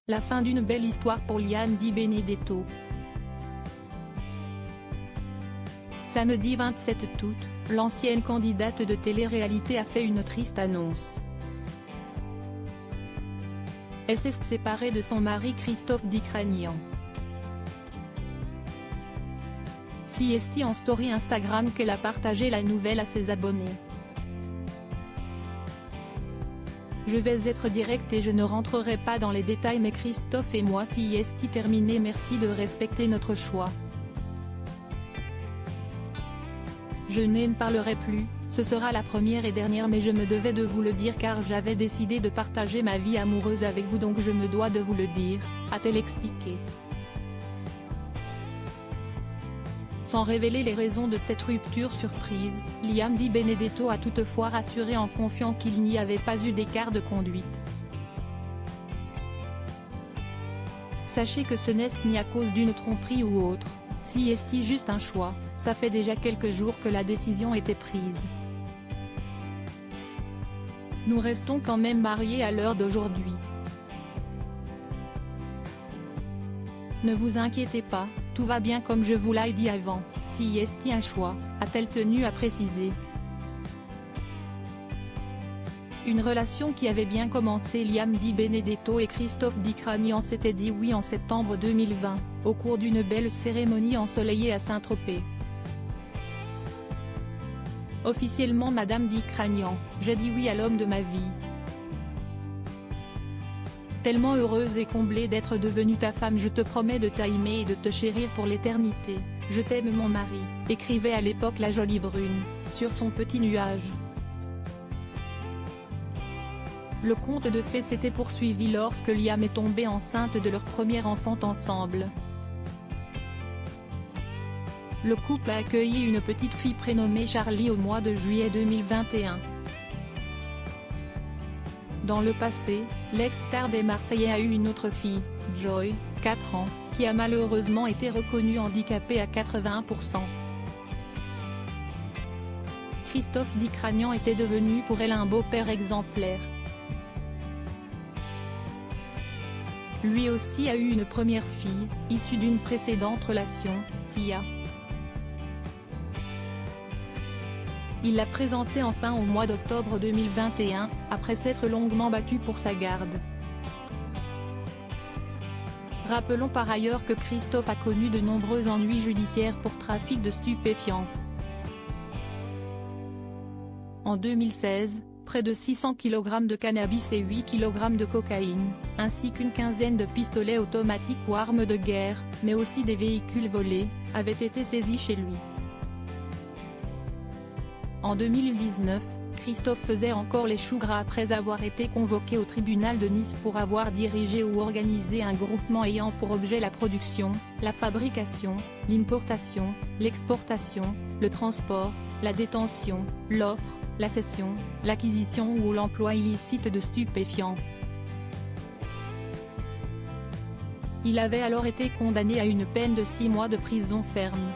La fin d'une belle histoire pour Liam Di Benedetto. Samedi 27 août, l'ancienne candidate de télé-réalité a fait une triste annonce. Elle s'est séparée de son mari Christophe Dicranian. C'est en story Instagram qu'elle a partagé la nouvelle à ses abonnés. Je vais être direct et je ne rentrerai pas dans les détails, mais Christophe et moi c'est terminé, merci de respecter notre choix. Je ne parlerai plus, ce sera la première et dernière, mais je me devais de vous le dire car j'avais décidé de partager ma vie amoureuse avec vous, donc je me dois de vous le dire, a-t-elle expliqué. Sans révéler les raisons de cette rupture surprise, Liam Di Benedetto a toutefois rassuré en confiant qu'il n'y avait pas eu d'écart de conduite. Sachez que ce n'est ni à cause d'une tromperie ou autre, c'est juste un choix, ça fait déjà quelques jours que la décision était prise. Nous restons quand même mariés à l'heure d'aujourd'hui. Ne vous inquiétez pas, tout va bien comme je vous l'ai dit avant, c'est un choix, a-t-elle tenu à préciser. Une relation qui avait bien commencé. Liam Di Benedetto et Christophe Dicranian s'étaient dit oui en septembre 2020, au cours d'une belle cérémonie ensoleillée à Saint-Tropez. Officiellement Madame Dicranian, j'ai dit oui à l'homme de ma vie. Tellement heureuse et comblée d'être devenue ta femme, je te promets de t'aimer et de te chérir pour l'éternité, je t'aime mon mari, écrivait à l'époque la jolie brune, sur son petit nuage. Le conte de fées s'était poursuivi lorsque Liam est tombée enceinte de leur premier enfant ensemble. Le couple a accueilli une petite fille prénommée Charlie au mois de juillet 2021. Dans le passé, l'ex-star des Marseillais a eu une autre fille, Joy, 4 ans, qui a malheureusement été reconnue handicapée à 81%. Christophe Dicranian était devenu pour elle un beau-père exemplaire. Lui aussi a eu une première fille, issue d'une précédente relation, Tia. Il l'a présentée enfin au mois d'octobre 2021, après s'être longuement battu pour sa garde. Rappelons par ailleurs que Christophe a connu de nombreux ennuis judiciaires pour trafic de stupéfiants. En 2016, près de 600 kg de cannabis et 8 kg de cocaïne, ainsi qu'une quinzaine de pistolets automatiques ou armes de guerre, mais aussi des véhicules volés, avaient été saisis chez lui. En 2019, Christophe faisait encore les choux gras après avoir été convoqué au tribunal de Nice pour avoir dirigé ou organisé un groupement ayant pour objet la production, la fabrication, l'importation, l'exportation, le transport, la détention, l'offre, la cession, l'acquisition ou l'emploi illicite de stupéfiants. Il avait alors été condamné à une peine de 6 mois de prison ferme.